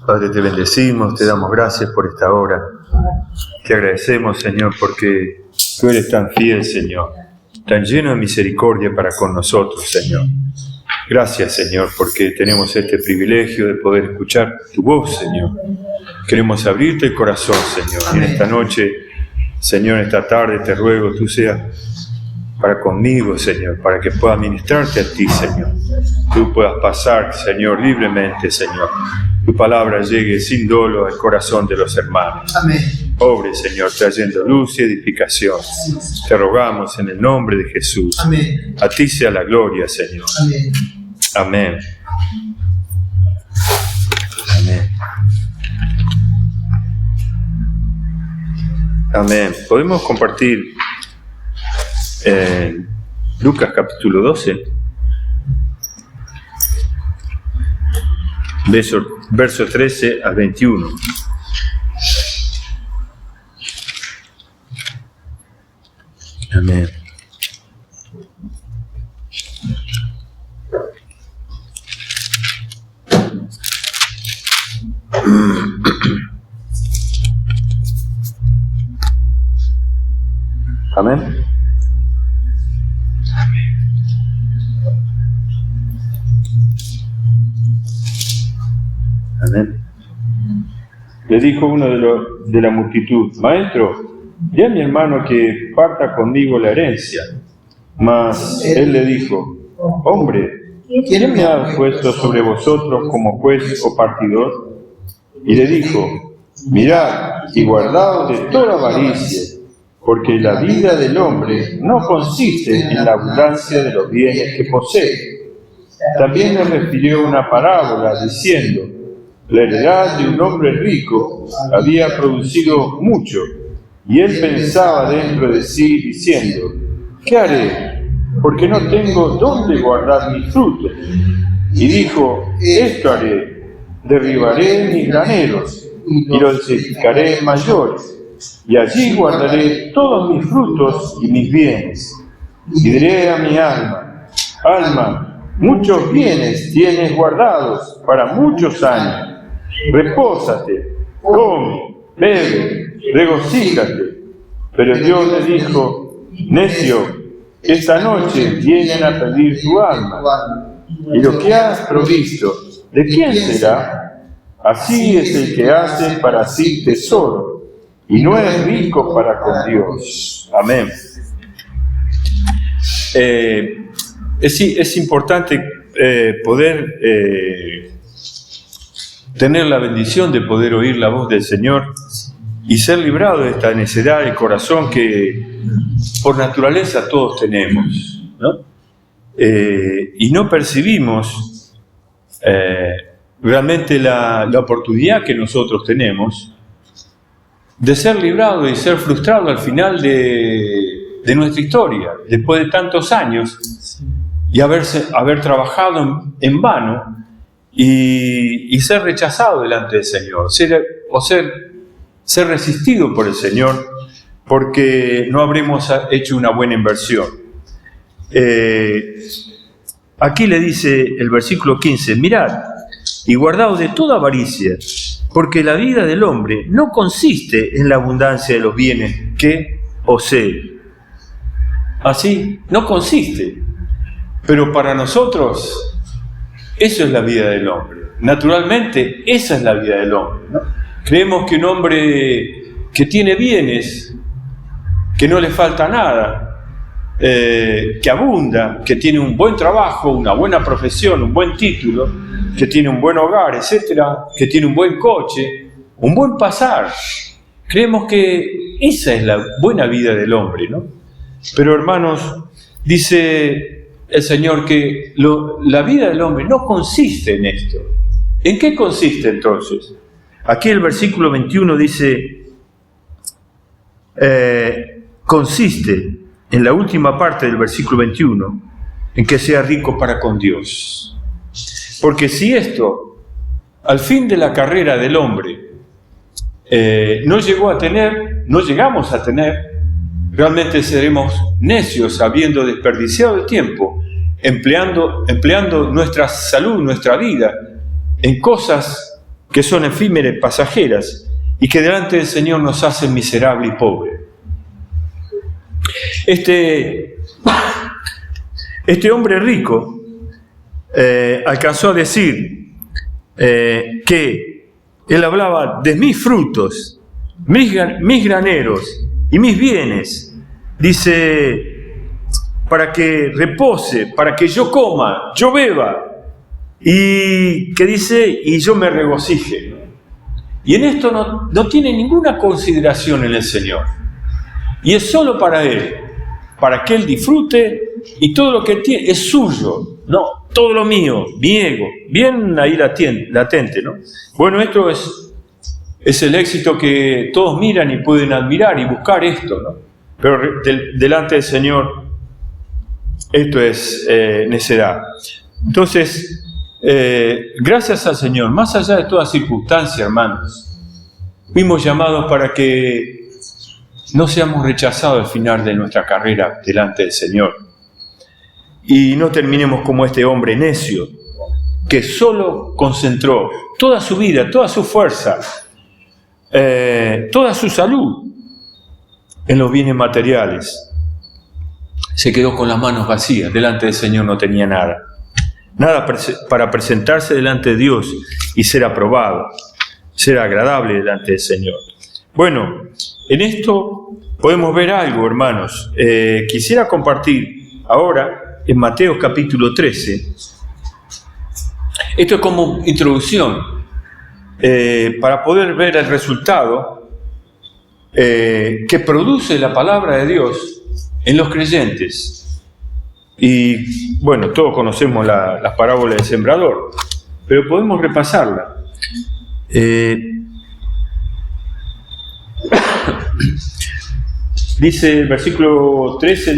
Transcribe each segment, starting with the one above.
Padre, te bendecimos, te damos gracias por esta hora. Te agradecemos, Señor, porque tú eres tan fiel, Señor, tan lleno de misericordia para con nosotros, Señor. Gracias, Señor, porque tenemos este privilegio de poder escuchar tu voz, Señor. Queremos abrirte el corazón, Señor. Y en esta noche, Señor, en esta tarde, te ruego tú seas para conmigo, Señor, para que pueda ministrarte a ti, Señor. Tú puedas pasar, Señor, libremente, Señor. Tu palabra llegue sin dolo al corazón de los hermanos. Amén. Obre, Señor, trayendo luz y edificación. Te rogamos en el nombre de Jesús. Amén. A ti sea la gloria, Señor. Amén. Amén. Amén. Amén. Podemos compartir Lucas capítulo 12, verso 13 al 21. Amén. Amén. Amén. Le dijo uno de la multitud: Maestro, di a mi hermano que parta conmigo la herencia. Mas él le dijo: Hombre, ¿quién me ha puesto sobre vosotros como juez o partidor? Y le dijo: Mirad y guardaos de toda avaricia, porque la vida del hombre no consiste en la abundancia de los bienes que posee. También le refirió una parábola diciendo: La heredad de un hombre rico había producido mucho, y él pensaba dentro de sí diciendo: ¿Qué haré? Porque no tengo dónde guardar mis frutos. Y dijo: Esto haré: derribaré mis graneros y los edificaré mayores, y allí guardaré todos mis frutos y mis bienes. Y diré a mi alma: Alma, muchos bienes tienes guardados para muchos años. Repósate, come, bebe, regocíjate. Pero Dios le dijo: Necio, esta noche vienen a pedir tu alma, y lo que has provisto, ¿de quién será? Así es el que hace para sí tesoro, y no es rico para con Dios. Amén. Es importante poder tener la bendición de poder oír la voz del Señor y ser librado de esta necedad del corazón que por naturaleza todos tenemos, ¿no? Y no percibimos realmente la oportunidad que nosotros tenemos de ser librados y ser frustrados al final de nuestra historia, después de tantos años y haber trabajado en vano y ser rechazado delante del Señor, ser resistido por el Señor porque no habremos hecho una buena inversión. Aquí le dice el versículo 15: Mirad y guardaos de toda avaricia, porque la vida del hombre no consiste en la abundancia de los bienes que posee. Así, no consiste. Pero para nosotros, eso es la vida del hombre. Naturalmente, esa es la vida del hombre, ¿no? Creemos que un hombre que tiene bienes, que no le falta nada, que abunda, que tiene un buen trabajo, una buena profesión, un buen título, que tiene un buen hogar, etcétera, que tiene un buen coche, un buen pasar. Creemos que esa es la buena vida del hombre, ¿no? Pero hermanos, dice el Señor que la vida del hombre no consiste en esto. ¿En qué consiste entonces? Aquí el versículo 21 dice, consiste, en la última parte del versículo 21, en que sea rico para con Dios. Porque si esto, al fin de la carrera del hombre, no llegamos a tener, realmente seremos necios habiendo desperdiciado el tiempo, empleando nuestra salud, nuestra vida, en cosas que son efímeras, pasajeras, y que delante del Señor nos hacen miserable y pobre. Este hombre rico alcanzó a decir que él hablaba de mis frutos, mis graneros y mis bienes. Dice, para que repose, para que yo coma, yo beba, y que dice, y yo me regocije. Y en esto no tiene ninguna consideración en el Señor. Y es solo para Él, para que Él disfrute, y todo lo que tiene es suyo, no, todo lo mío, mi ego, bien ahí latente, ¿no? Bueno, esto es el éxito que todos miran y pueden admirar y buscar esto, ¿no? Pero delante del Señor, esto es necedad. Entonces, gracias al Señor, más allá de toda circunstancia, hermanos, fuimos llamados para que no seamos rechazados al final de nuestra carrera delante del Señor. Y no terminemos como este hombre necio, que solo concentró toda su vida, toda su fuerza, toda su salud en los bienes materiales. Se quedó con las manos vacías, delante del Señor no tenía nada. Nada para presentarse delante de Dios y ser aprobado, ser agradable delante del Señor. Bueno, en esto podemos ver algo, hermanos. Quisiera compartir ahora en Mateo capítulo 13. Esto es como introducción, para poder ver el resultado que produce la palabra de Dios en los creyentes. Y bueno, todos conocemos las parábolas del sembrador, pero podemos repasarla. Dice el versículo 13,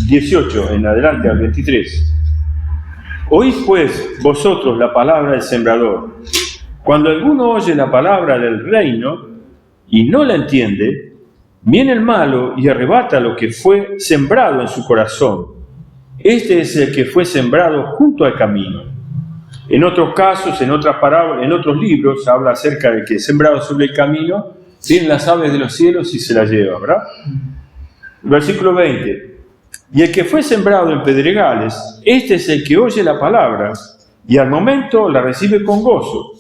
18 en adelante al 23. Oíd pues vosotros la palabra del sembrador. Cuando alguno oye la palabra del reino y no la entiende, viene el malo y arrebata lo que fue sembrado en su corazón. Este es el que fue sembrado junto al camino. En otros casos, en otras parábolas, en otros libros, habla acerca de que sembrado sobre el camino, vienen las aves de los cielos y se las llevan, ¿verdad? Versículo 20. Y el que fue sembrado en pedregales, este es el que oye la palabra y al momento la recibe con gozo,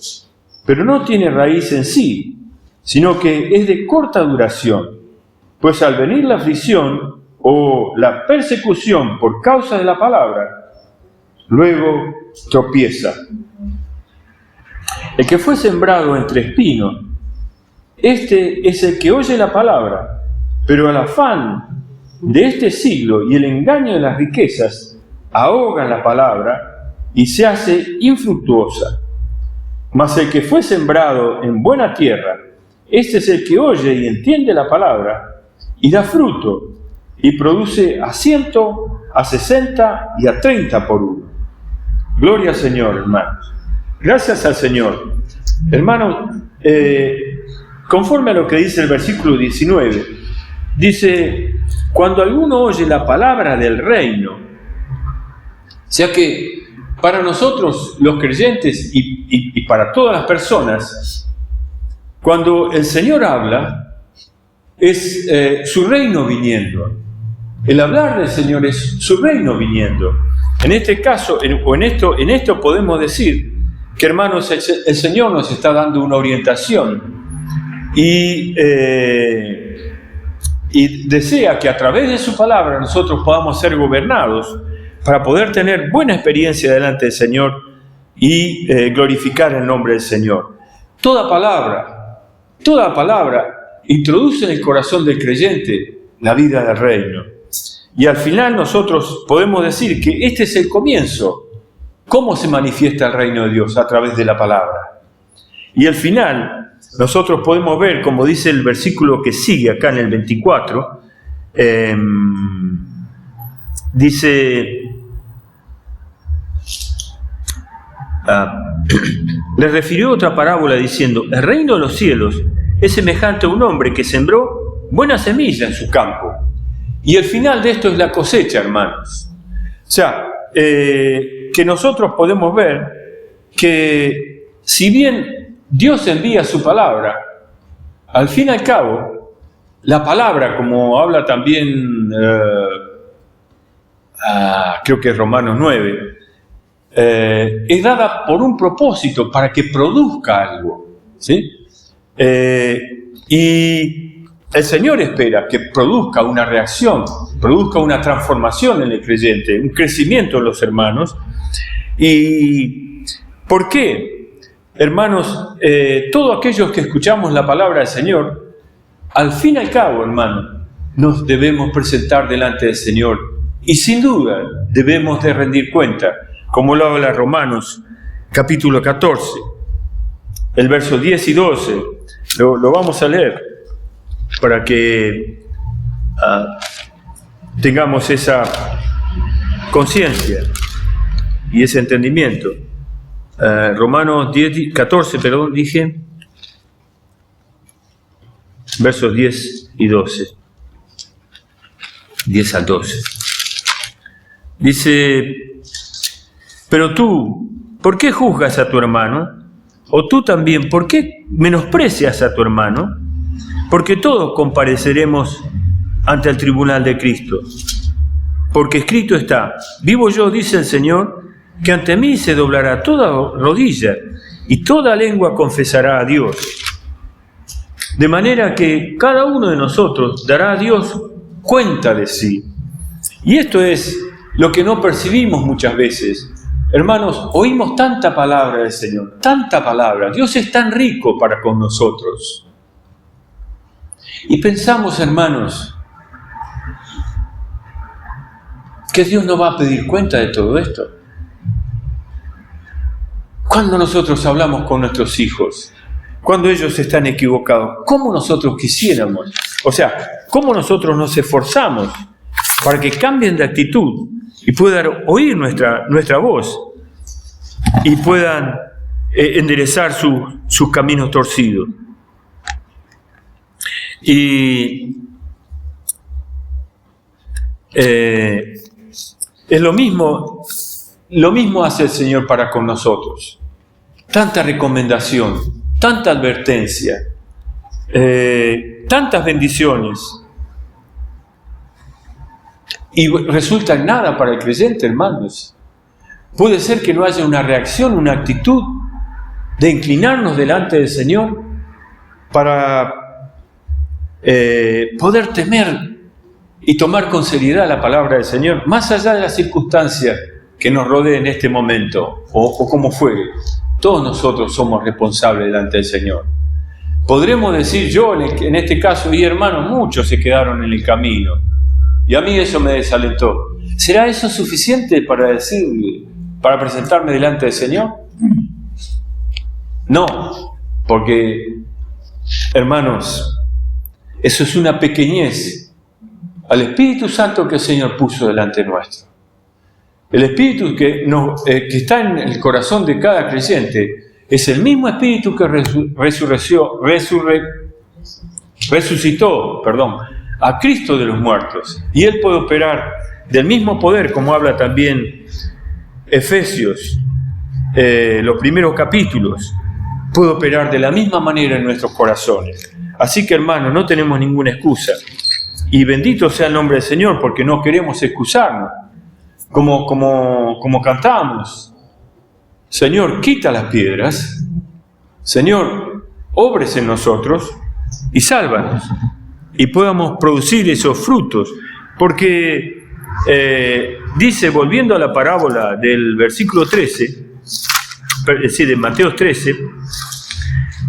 pero no tiene raíz en sí, sino que es de corta duración, pues al venir la aflicción o la persecución por causa de la palabra, luego tropieza. El que fue sembrado entre espinos, este es el que oye la palabra, pero al afán de este siglo y el engaño de las riquezas ahogan la palabra y se hace infructuosa. Mas el que fue sembrado en buena tierra, este es el que oye y entiende la palabra y da fruto y produce a 100, a 60 y a 30 por uno. Gloria al Señor, hermanos. Gracias al Señor. Hermanos, conforme a lo que dice el versículo 19, dice, cuando alguno oye la palabra del reino, o sea que para nosotros los creyentes y para todas las personas, cuando el Señor habla, es su reino viniendo. El hablar del Señor es su reino viniendo. En este caso, en esto podemos decir que, hermanos, el Señor nos está dando una orientación y desea que a través de su palabra nosotros podamos ser gobernados para poder tener buena experiencia delante del Señor y glorificar el nombre del Señor. Toda palabra introduce en el corazón del creyente la vida del reino. Y al final nosotros podemos decir que este es el comienzo. ¿Cómo se manifiesta el reino de Dios? A través de la palabra. Y al final nosotros podemos ver, como dice el versículo que sigue acá en el 24, dice, le refirió otra parábola diciendo, el reino de los cielos es semejante a un hombre que sembró buena semilla en su campo. Y el final de esto es la cosecha, hermanos. O sea, que nosotros podemos ver que si bien Dios envía su palabra, al fin y al cabo, la palabra, como habla también, creo que es Romanos 9, es dada por un propósito, para que produzca algo, ¿sí? Y el Señor espera que produzca una reacción, produzca una transformación en el creyente, un crecimiento en los hermanos. ¿Y por qué? Hermanos, todos aquellos que escuchamos la palabra del Señor, al fin y al cabo, hermano, nos debemos presentar delante del Señor y sin duda debemos de rendir cuenta, como lo habla Romanos capítulo 14, el verso 10 y 12, lo vamos a leer para que tengamos esa conciencia y ese entendimiento. Romanos 14, dije, versos 10 y 12, 10 al 12. Dice: pero tú, ¿por qué juzgas a tu hermano? O tú también, ¿por qué menosprecias a tu hermano? Porque todos compareceremos ante el tribunal de Cristo. Porque escrito está: vivo yo, dice el Señor, que ante mí se doblará toda rodilla y toda lengua confesará a Dios. De manera que cada uno de nosotros dará a Dios cuenta de sí. Y esto es lo que no percibimos muchas veces. Hermanos, oímos tanta palabra del Señor, tanta palabra. Dios es tan rico para con nosotros. Y pensamos, hermanos, que Dios no va a pedir cuenta de todo esto. Cuando nosotros hablamos con nuestros hijos, cuando ellos están equivocados, ¿cómo nosotros quisiéramos? O sea, ¿cómo nosotros nos esforzamos para que cambien de actitud y puedan oír nuestra voz y puedan enderezar sus caminos torcidos? Y es lo mismo hace el Señor para con nosotros. Tanta recomendación, tanta advertencia, tantas bendiciones. Y resulta en nada para el creyente, hermanos. Puede ser que no haya una reacción, una actitud de inclinarnos delante del Señor para poder temer y tomar con seriedad la palabra del Señor, más allá de las circunstancias que nos rodeen en este momento, o como fuere. Todos nosotros somos responsables delante del Señor. Podremos decir yo, en este caso, y hermanos, muchos se quedaron en el camino, y a mí eso me desalentó. ¿Será eso suficiente para presentarme delante del Señor? No, porque, hermanos, eso es una pequeñez al Espíritu Santo que el Señor puso delante nuestro. El Espíritu que está en el corazón de cada creyente es el mismo Espíritu que resucitó a Cristo de los muertos. Y Él puede operar del mismo poder, como habla también Efesios, los primeros capítulos. Puede operar de la misma manera en nuestros corazones. Así que, hermanos, no tenemos ninguna excusa. Y bendito sea el nombre del Señor, porque no queremos excusarnos. Como cantamos: Señor, quita las piedras. Señor, obres en nosotros y sálvanos. Y podamos producir esos frutos. Porque dice, volviendo a la parábola del versículo 13, es decir, de Mateo 13,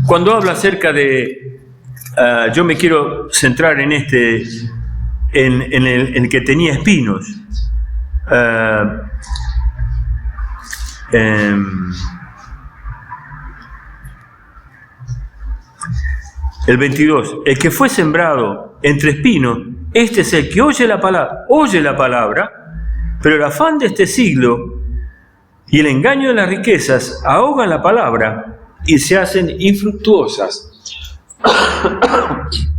cuando habla acerca de... yo me quiero centrar en el que tenía espinos. El 22, el que fue sembrado entre espinos, este es el que oye la palabra, pero el afán de este siglo y el engaño de las riquezas ahogan la palabra y se hacen infructuosas.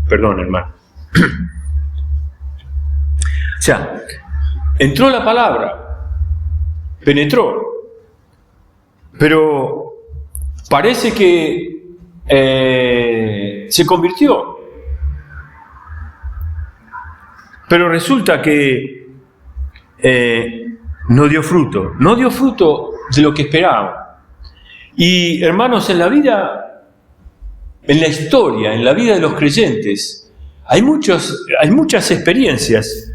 Perdón, hermano. O sea, entró la palabra, penetró, pero parece que se convirtió. Pero resulta que no dio fruto de lo que esperaba. Y hermanos, en la vida, en la historia, en la vida de los creyentes, hay muchas experiencias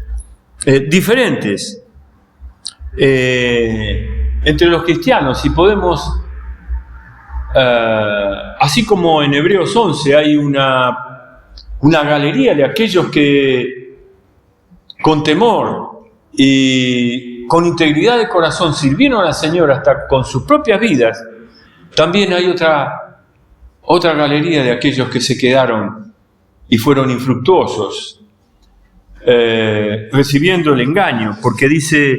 diferentes entre los cristianos, y podemos, así como en Hebreos 11 hay una galería de aquellos que con temor y con integridad de corazón sirvieron al Señor hasta con sus propias vidas, también hay otra galería de aquellos que se quedaron y fueron infructuosos, recibiendo el engaño, porque dice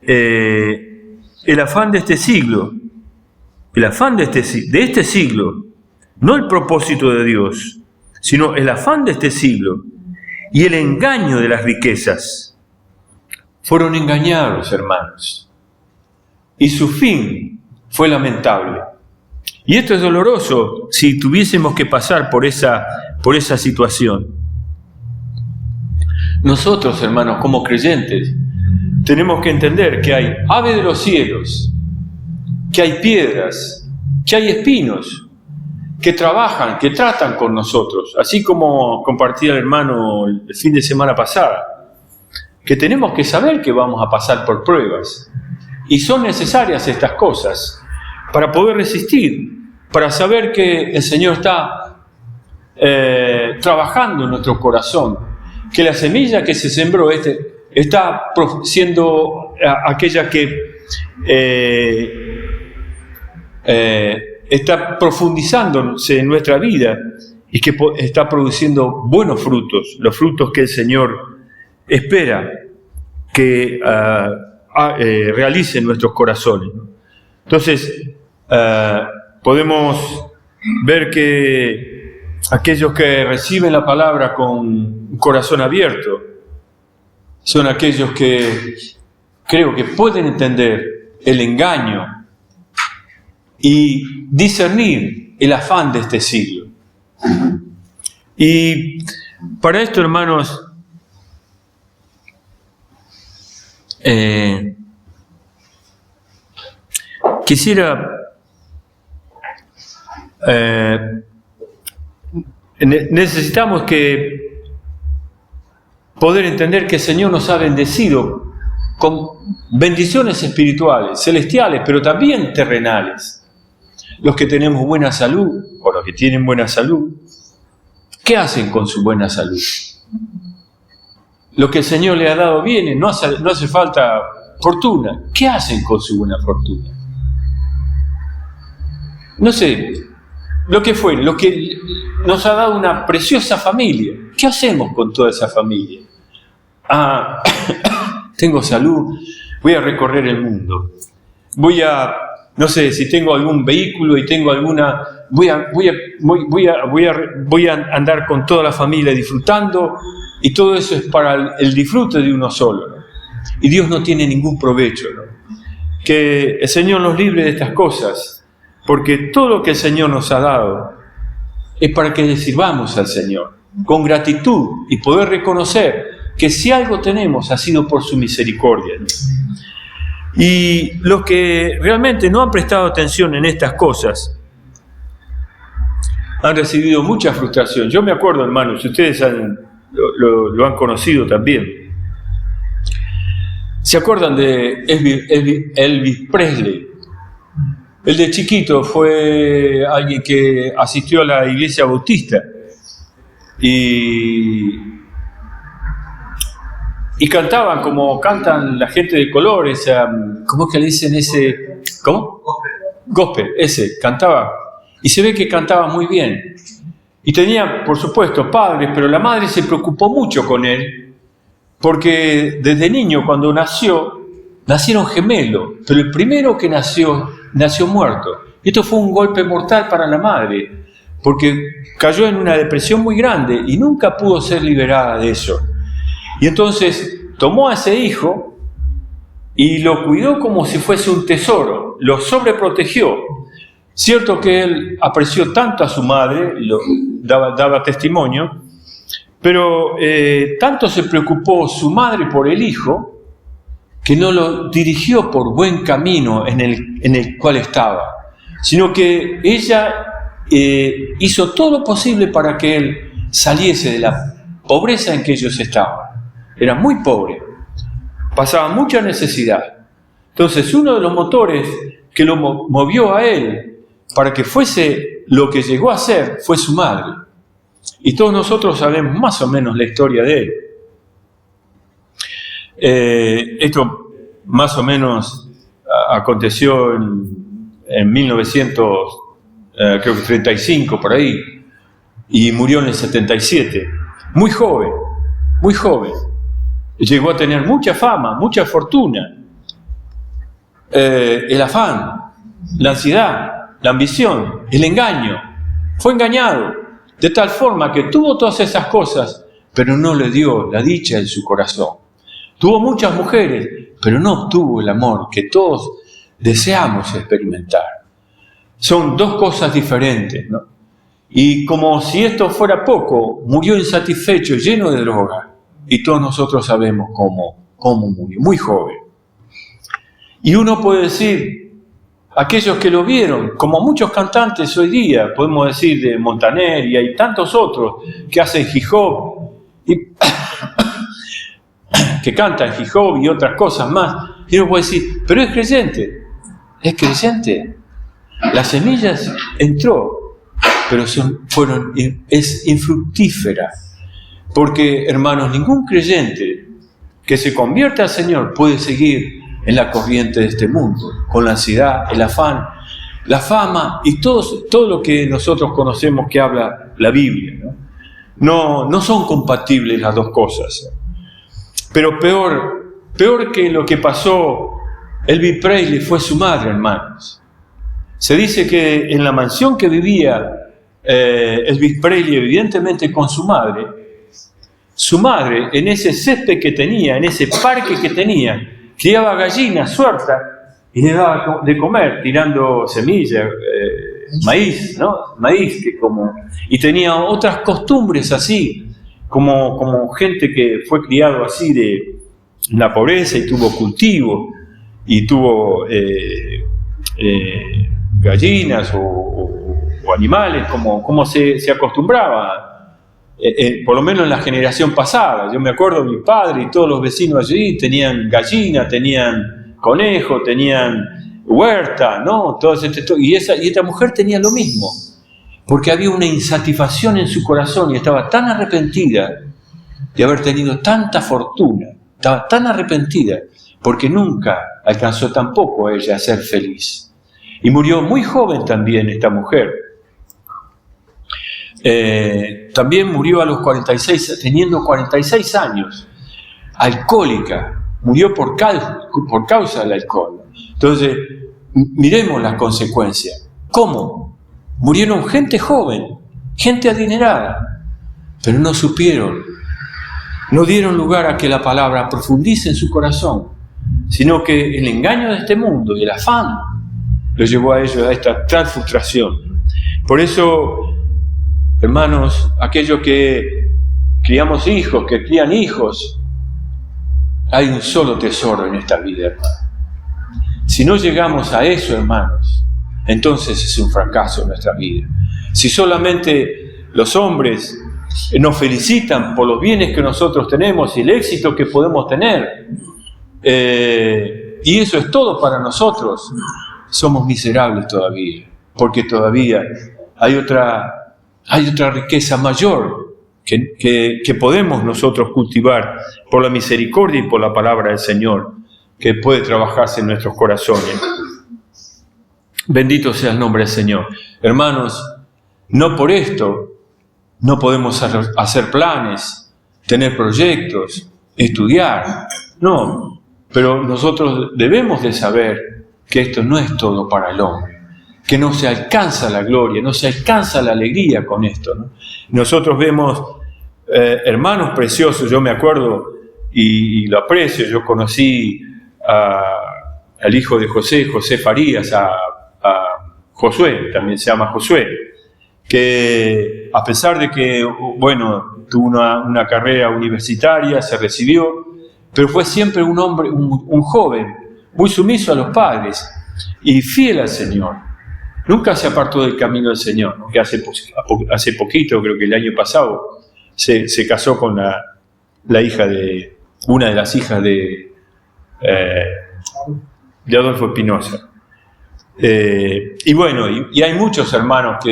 el afán de este siglo, no el propósito de Dios, sino el afán de este siglo y el engaño de las riquezas. Fueron engañados, hermanos, y su fin fue lamentable. Y esto es doloroso si tuviésemos que pasar por esa situación. Nosotros, hermanos, como creyentes, tenemos que entender que hay ave de los cielos, que hay piedras, que hay espinos, que trabajan, que tratan con nosotros, así como compartía el hermano el fin de semana pasada, que tenemos que saber que vamos a pasar por pruebas, y son necesarias estas cosas para poder resistir, para saber que el Señor está trabajando en nuestro corazón, que la semilla que se sembró está siendo aquella que está profundizándose en nuestra vida y que está produciendo buenos frutos, los frutos que el Señor espera que realice en nuestros corazones. Entonces, podemos ver que aquellos que reciben la palabra con un corazón abierto son aquellos que creo que pueden entender el engaño y discernir el afán de este siglo. Y para esto, hermanos, quisiera necesitamos que poder entender que el Señor nos ha bendecido con bendiciones espirituales, celestiales, pero también terrenales. Los que tenemos buena salud, o los que tienen buena salud, ¿qué hacen con su buena salud? Lo que el Señor le ha dado viene, no hace falta fortuna. ¿Qué hacen con su buena fortuna? No sé, lo que fue, lo que nos ha dado una preciosa familia. ¿Qué hacemos con toda esa familia? Tengo salud, voy a recorrer el mundo. No sé, si tengo algún vehículo y tengo alguna, voy a andar con toda la familia disfrutando, y todo eso es para el disfrute de uno solo, ¿no? Y Dios no tiene ningún provecho, ¿no? Que el Señor nos libre de estas cosas, porque todo lo que el Señor nos ha dado es para que le sirvamos al Señor con gratitud y poder reconocer que si algo tenemos ha sido por su misericordia, ¿no? Y los que realmente no han prestado atención en estas cosas han recibido mucha frustración. Yo me acuerdo, hermanos, ustedes lo han conocido también. ¿Se acuerdan de Elvis Presley? Él de chiquito fue alguien que asistió a la iglesia bautista y cantaban como cantan la gente de colores, ¿cómo es que le dicen ese? ¿Cómo? Gospel, ese, cantaba. Y se ve que cantaba muy bien. Y tenía, por supuesto, padres, pero la madre se preocupó mucho con él, porque desde niño, cuando nacieron gemelos, pero el primero que nació muerto. Y esto fue un golpe mortal para la madre, porque cayó en una depresión muy grande y nunca pudo ser liberada de eso. Y entonces tomó a ese hijo y lo cuidó como si fuese un tesoro, lo sobreprotegió. Cierto que él apreció tanto a su madre, daba testimonio, pero tanto se preocupó su madre por el hijo, que no lo dirigió por buen camino en el cual estaba, sino que ella hizo todo lo posible para que él saliese de la pobreza en que ellos estaban. Era muy pobre, pasaba mucha necesidad. Entonces, uno de los motores que lo movió a él para que fuese lo que llegó a ser fue su madre. Y todos nosotros sabemos más o menos la historia de él. Esto más o menos aconteció en 1935, por ahí, y murió en el 77. Muy joven, muy joven. Llegó a tener mucha fama, mucha fortuna. El afán, la ansiedad, la ambición, el engaño. Fue engañado de tal forma que tuvo todas esas cosas, pero no le dio la dicha en su corazón. Tuvo muchas mujeres, pero no obtuvo el amor que todos deseamos experimentar. Son dos cosas diferentes, ¿no? Y como si esto fuera poco, murió insatisfecho, lleno de droga. Y todos nosotros sabemos cómo murió, muy joven. Y uno puede decir, aquellos que lo vieron, como muchos cantantes hoy día, podemos decir de Montaner, y hay tantos otros que hacen hip hop, que cantan hip hop y otras cosas más, y uno puede decir, pero es creyente. La semilla entró, pero es infructífera. Porque, hermanos, ningún creyente que se convierta al Señor puede seguir en la corriente de este mundo, con la ansiedad, el afán, la fama y todo lo que nosotros conocemos que habla la Biblia, ¿no? No son compatibles las dos cosas. Pero peor que lo que pasó Elvis Presley fue su madre, hermanos. Se dice que en la mansión que vivía Elvis Presley, evidentemente con su madre, en ese césped que tenía, en ese parque que tenía, criaba gallinas sueltas y le daba de comer, tirando semillas, maíz, ¿no? Maíz, y tenía otras costumbres así, como gente que fue criado así de la pobreza y tuvo cultivo y tuvo gallinas o animales, como se acostumbraba. Por lo menos en la generación pasada. Yo me acuerdo, mi padre y todos los vecinos allí tenían gallina, tenían conejo, tenían huerta, ¿no? Y esta mujer tenía lo mismo, porque había una insatisfacción en su corazón y estaba tan arrepentida de haber tenido tanta fortuna, estaba tan arrepentida, porque nunca alcanzó tampoco a ella a ser feliz. Y murió muy joven también esta mujer. También murió a los 46, teniendo 46 años, alcohólica, murió por causa del alcohol. Entonces, miremos las consecuencias. ¿Cómo? Murieron gente joven, gente adinerada, pero no supieron, no dieron lugar a que la palabra profundice en su corazón, sino que el engaño de este mundo y el afán los llevó a ellos a esta tal frustración. Por eso, hermanos, aquellos que criamos hijos, que crían hijos, hay un solo tesoro en esta vida, hermano. Si no llegamos a eso, hermanos, entonces es un fracaso en nuestra vida. Si solamente los hombres nos felicitan por los bienes que nosotros tenemos y el éxito que podemos tener, y eso es todo para nosotros, somos miserables todavía, porque todavía hay otra riqueza mayor que podemos nosotros cultivar por la misericordia y por la palabra del Señor, que puede trabajarse en nuestros corazones. Bendito sea el nombre del Señor. Hermanos, no por esto no podemos hacer planes, tener proyectos, estudiar. No, pero nosotros debemos de saber que esto no es todo para el hombre, que no se alcanza la gloria, no se alcanza la alegría con esto, ¿no? Nosotros vemos hermanos preciosos. Yo me acuerdo y lo aprecio. Yo conocí al hijo de José Farías, a Josué, también se llama Josué, que a pesar de que, bueno, tuvo una carrera universitaria, se recibió, pero fue siempre un hombre, un joven, muy sumiso a los padres y fiel al Señor. Nunca se apartó del camino del Señor, ¿no? Que hace poquito, creo que el año pasado, se casó con la hija de, una de las hijas de Adolfo Espinosa. Y bueno, y hay muchos hermanos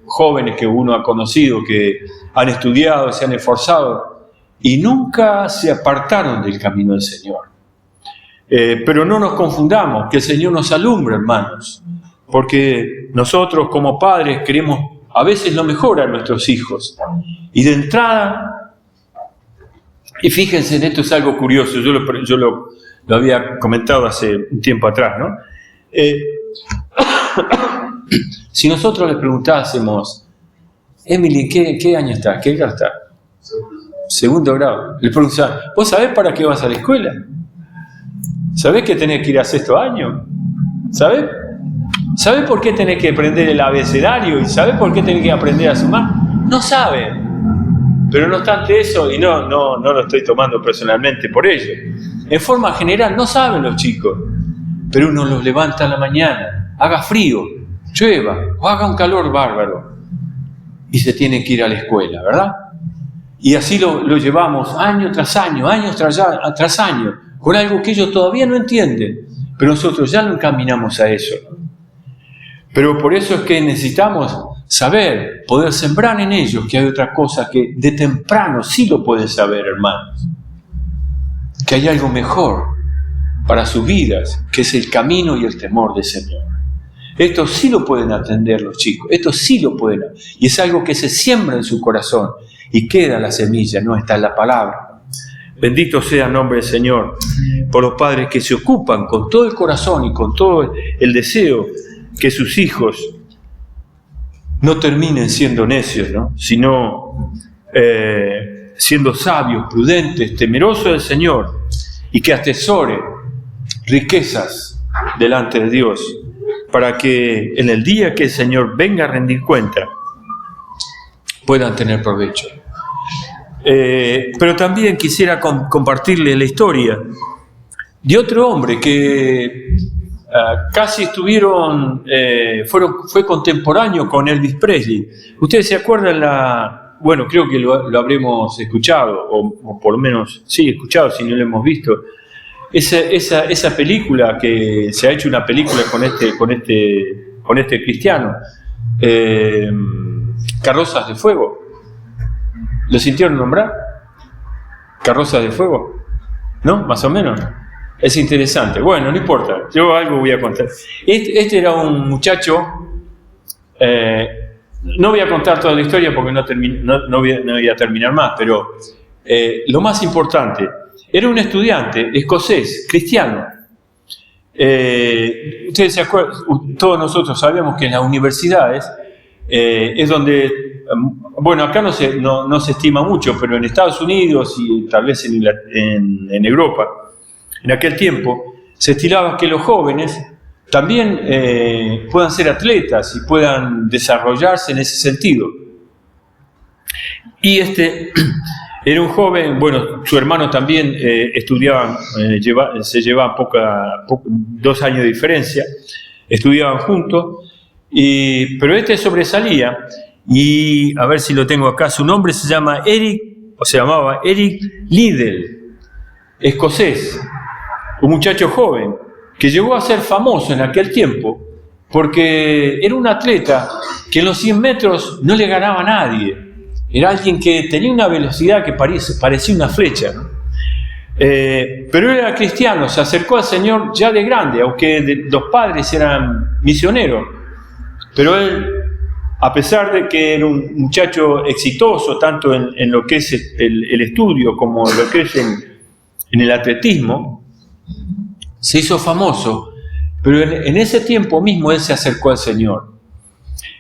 jóvenes que uno ha conocido, que han estudiado, se han esforzado y nunca se apartaron del camino del Señor. Pero no nos confundamos, que el Señor nos alumbre, hermanos, porque nosotros como padres queremos a veces lo mejor a nuestros hijos. Y de entrada, y fíjense en esto, es algo curioso, yo lo había comentado hace un tiempo atrás, ¿no? Si nosotros le preguntásemos, Emily, ¿qué año está? ¿Qué grado está? Segundo grado. Le preguntamos, ¿vos sabés para qué vas a la escuela? ¿Sabés que tenés que ir a sexto año? ¿Sabés? ¿Sabés por qué tenés que aprender el abecedario? ¿Y sabés por qué tenés que aprender a sumar? No saben. Pero no obstante eso, y no lo estoy tomando personalmente por ello, en forma general no saben los chicos, pero uno los levanta a la mañana, haga frío, llueva o haga un calor bárbaro, y se tienen que ir a la escuela, ¿verdad? Y así lo llevamos año tras año, tras año, con algo que ellos todavía no entienden, pero nosotros ya lo encaminamos a eso. Pero por eso es que necesitamos saber, poder sembrar en ellos que hay otra cosa que de temprano sí lo pueden saber, hermanos. Que hay algo mejor para sus vidas, que es el camino y el temor del Señor. Esto sí lo pueden atender los chicos, esto sí lo pueden. Y es algo que se siembra en su corazón y queda la semilla, no está en la palabra. Bendito sea el nombre del Señor por los padres que se ocupan con todo el corazón y con todo el deseo que sus hijos no terminen siendo necios, ¿no? Sino siendo sabios, prudentes, temerosos del Señor, y que atesore riquezas delante de Dios, para que en el día que el Señor venga a rendir cuenta, puedan tener provecho. Pero también quisiera compartirle la historia de otro hombre que casi fue contemporáneo con Elvis Presley. Ustedes se acuerdan bueno, creo que lo habremos escuchado, o por lo menos, sí, escuchado, si no lo hemos visto. Esa película, que se ha hecho una película con este cristiano, Carrozas de Fuego. ¿Lo sintieron nombrar? ¿Carrozas de Fuego? ¿No? Más o menos. Es interesante. Bueno, no importa. Yo algo voy a contar. Este era un muchacho. No voy a contar toda la historia porque no voy a terminar más, pero lo más importante, era un estudiante escocés, cristiano. Ustedes se acuerdan, todos nosotros sabemos que en las universidades es donde, bueno, acá no se estima mucho, pero en Estados Unidos y tal vez en Europa, en aquel tiempo, se estilaba que los jóvenes también puedan ser atletas y puedan desarrollarse en ese sentido. Y era un joven, bueno, su hermano también estudiaban, se llevaban 2 años de diferencia, estudiaban juntos, pero este sobresalía, y a ver si lo tengo acá, su nombre se llamaba Eric Liddell, escocés, un muchacho joven, que llegó a ser famoso en aquel tiempo, porque era un atleta que en los 100 metros no le ganaba a nadie. Era alguien que tenía una velocidad que parecía una flecha, ¿no? Pero él era cristiano, se acercó al Señor ya de grande, aunque los padres eran misioneros. Pero él, a pesar de que era un muchacho exitoso, tanto en lo que es el estudio como en lo que es en el atletismo, se hizo famoso, pero en ese tiempo mismo él se acercó al Señor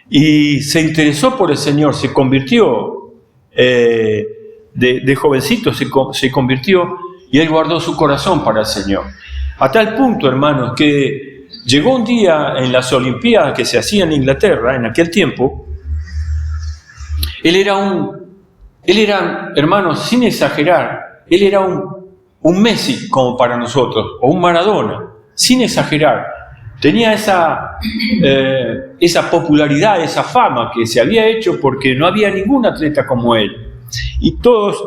y se interesó por el Señor, se convirtió, de jovencito se convirtió, y él guardó su corazón para el Señor. A tal punto, hermanos, que llegó un día en las Olimpiadas que se hacían en Inglaterra en aquel tiempo. Él era, hermanos, sin exagerar, él era un Messi como para nosotros, o un Maradona, sin exagerar. Tenía esa popularidad, esa fama que se había hecho porque no había ningún atleta como él. Y todos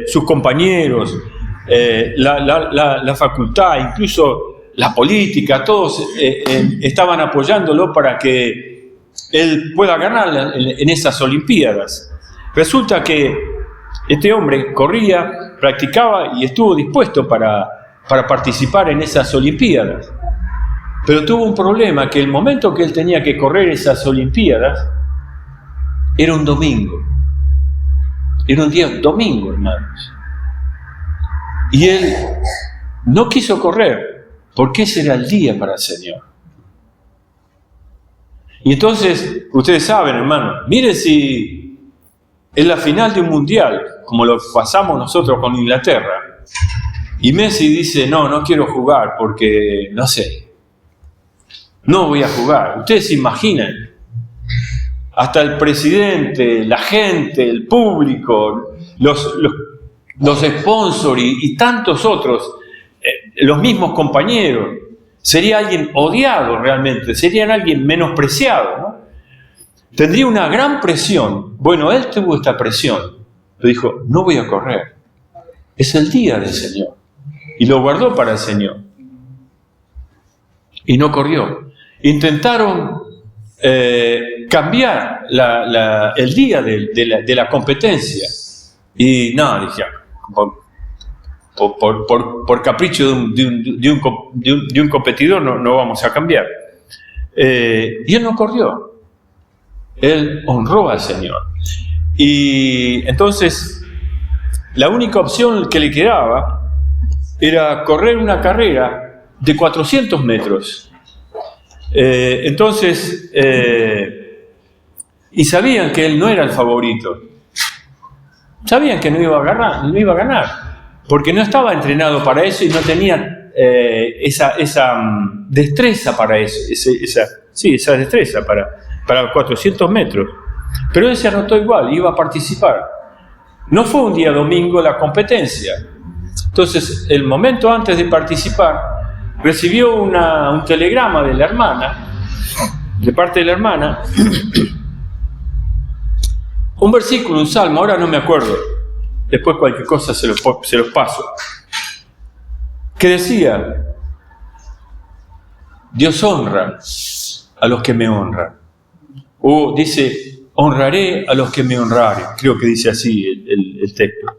sus compañeros, la facultad, incluso la política, todos estaban apoyándolo para que él pueda ganar en esas Olimpiadas. Resulta que este hombre corría, practicaba y estuvo dispuesto para participar en esas Olimpiadas. Pero tuvo un problema, que el momento que él tenía que correr esas Olimpiadas era un domingo. Era un día domingo, hermanos. Y él no quiso correr, porque ese era el día para el Señor. Y entonces, ustedes saben, hermanos, miren si en la final de un mundial, como lo pasamos nosotros con Inglaterra, y Messi dice, no quiero jugar porque, no sé, no voy a jugar. Ustedes se imaginan, hasta el presidente, la gente, el público, los sponsors y tantos otros, los mismos compañeros, sería alguien odiado realmente, sería alguien menospreciado, ¿no? Tendría una gran presión. Bueno, él tuvo esta presión, pero dijo, no voy a correr, es el día del Señor, y lo guardó para el Señor, y no corrió. Intentaron cambiar el día de la competencia, y no, dije, por capricho de un competidor no vamos a cambiar. Y él no corrió. Él honró al Señor. Y entonces, la única opción que le quedaba era correr una carrera de 400 metros. Y sabían que él no era el favorito. Sabían que no iba a ganar, porque no estaba entrenado para eso y no tenía esa destreza para eso, esa destreza para 400 metros. Pero él se anotó igual, iba a participar. No fue un día domingo la competencia. Entonces, el momento antes de participar, recibió un telegrama de la hermana, de parte de la hermana, un versículo, un salmo, ahora no me acuerdo, después cualquier cosa se los paso, que decía, Dios honra a los que me honran. O dice, honraré a los que me honraren. Creo que dice así el texto.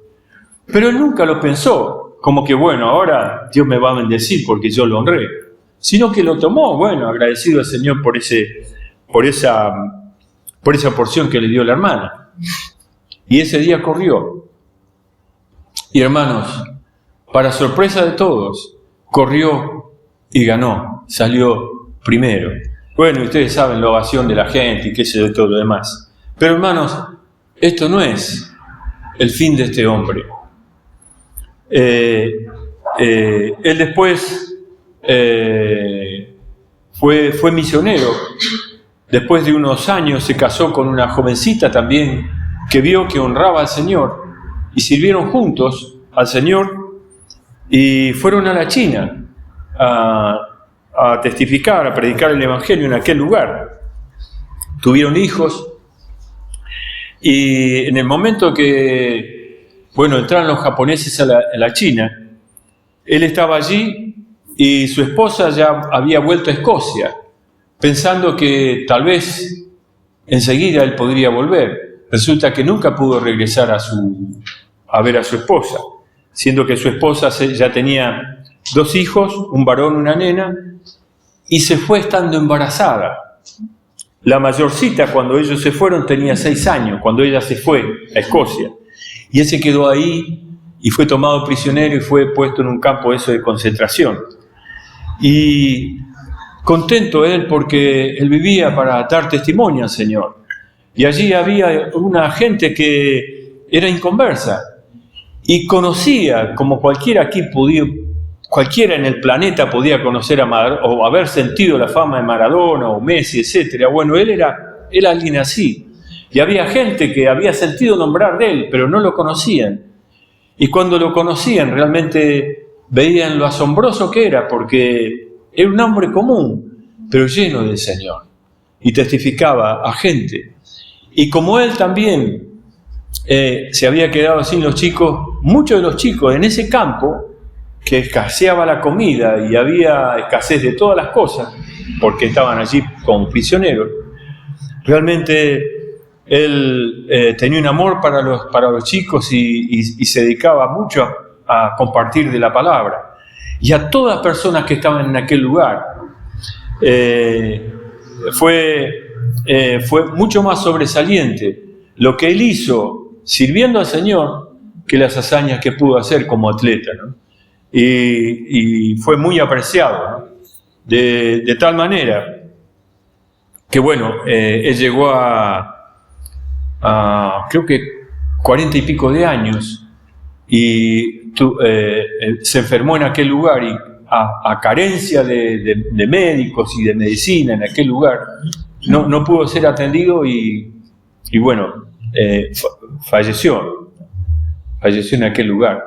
Pero él nunca lo pensó, como que bueno, ahora Dios me va a bendecir porque yo lo honré. Sino que lo tomó, bueno, agradecido al Señor por esa porción que le dio la hermana. Y ese día corrió. Y hermanos, para sorpresa de todos, corrió y ganó, salió primero. Bueno, ustedes saben la ovación de la gente y qué sé yo, todo lo demás. Pero hermanos, esto no es el fin de este hombre. Él después fue misionero. Después de unos años se casó con una jovencita también que vio que honraba al Señor y sirvieron juntos al Señor y fueron a la China a testificar, a predicar el Evangelio en aquel lugar. Tuvieron hijos y en el momento que, entraron los japoneses a la China, él estaba allí y su esposa ya había vuelto a Escocia, pensando que tal vez enseguida él podría volver. Resulta que nunca pudo regresar a ver a su esposa, siendo que su esposa ya tenía 2 hijos, un varón, una nena, y se fue estando embarazada. La mayorcita, cuando ellos se fueron, tenía 6 años, cuando ella se fue a Escocia. Y él se quedó ahí y fue tomado prisionero y fue puesto en un campo de concentración. Y contento él porque él vivía para dar testimonio al Señor. Y allí había una gente que era inconversa y conocía, como cualquiera aquí cualquiera en el planeta podía conocer a Maradona, o haber sentido la fama de Maradona, o Messi, etc. Bueno, él era alguien así. Y había gente que había sentido nombrar de él, pero no lo conocían. Y cuando lo conocían, realmente veían lo asombroso que era, porque era un hombre común, pero lleno del Señor. Y testificaba a gente. Y como él también se había quedado sin los chicos, muchos de los chicos en ese campo, que escaseaba la comida y había escasez de todas las cosas, porque estaban allí como prisioneros, realmente él tenía un amor para los chicos y se dedicaba mucho a compartir de la palabra. Y a todas las personas que estaban en aquel lugar, fue mucho más sobresaliente lo que él hizo sirviendo al Señor que las hazañas que pudo hacer como atleta, ¿no? Y fue muy apreciado, ¿no? De tal manera que, bueno, él llegó a creo que 40 y pico de años y se enfermó en aquel lugar y a carencia de médicos y de medicina en aquel lugar, no pudo ser atendido y bueno, falleció en aquel lugar.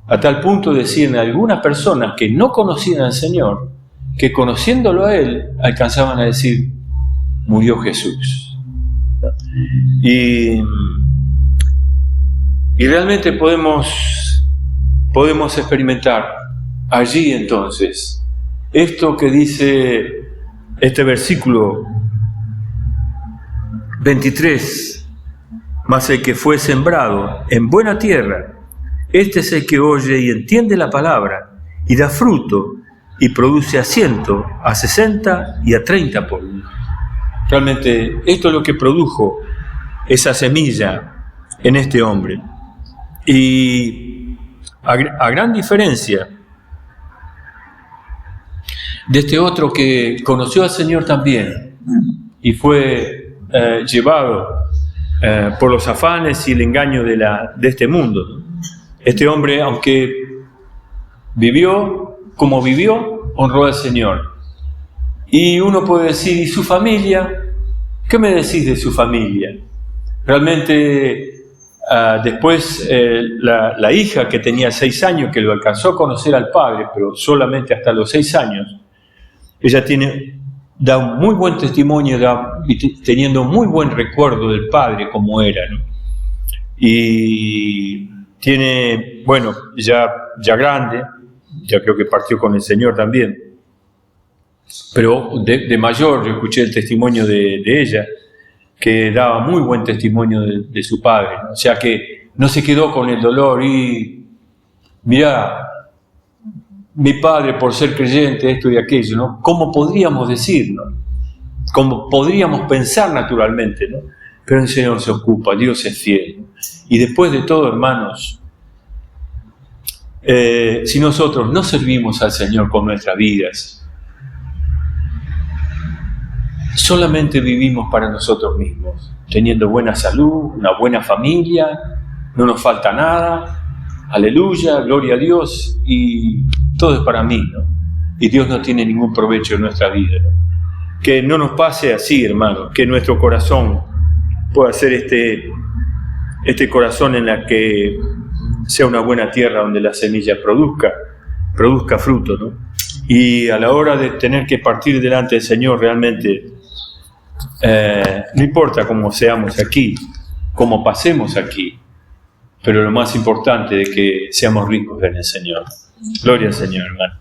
A tal punto decían algunas personas que no conocían al Señor, que conociéndolo a Él, alcanzaban a decir, murió Jesús. Y realmente podemos experimentar allí entonces esto que dice este versículo 23, mas el que fue sembrado en buena tierra, este es el que oye y entiende la palabra y da fruto y produce a 100, a 60 y a 30 por uno. Realmente esto es lo que produjo esa semilla en este hombre. Y a gran diferencia de este otro que conoció al Señor también y fue llevado por los afanes y el engaño de este mundo, ¿no? Este hombre, aunque vivió como vivió, honró al Señor. Y uno puede decir, ¿y su familia? ¿Qué me decís de su familia? Realmente, después la hija que tenía 6 años, que lo alcanzó a conocer al padre, pero solamente hasta los 6 años, ella da un muy buen testimonio, teniendo un muy buen recuerdo del padre como era, ¿no? Y tiene, bueno, ya grande, ya creo que partió con el Señor también, pero de mayor yo escuché el testimonio de ella, que daba muy buen testimonio de su padre, ¿no? O sea que no se quedó con el dolor y mirá, mi padre por ser creyente, esto y aquello, ¿no? ¿Cómo podríamos decirlo? ¿Cómo podríamos pensar naturalmente, ¿no? Pero el Señor se ocupa, Dios es fiel, ¿no? Y después de todo, hermanos, si nosotros no servimos al Señor con nuestras vidas, solamente vivimos para nosotros mismos, teniendo buena salud, una buena familia, no nos falta nada, aleluya, gloria a Dios, y todo es para mí, ¿no? Y Dios no tiene ningún provecho en nuestra vida, ¿no? Que no nos pase así, hermano, que nuestro corazón pueda ser este corazón en la que sea una buena tierra donde la semilla produzca fruto, ¿no? Y a la hora de tener que partir delante del Señor, realmente no importa cómo seamos aquí, cómo pasemos aquí, pero lo más importante es que seamos ricos en el Señor. Gloria al Señor, hermano.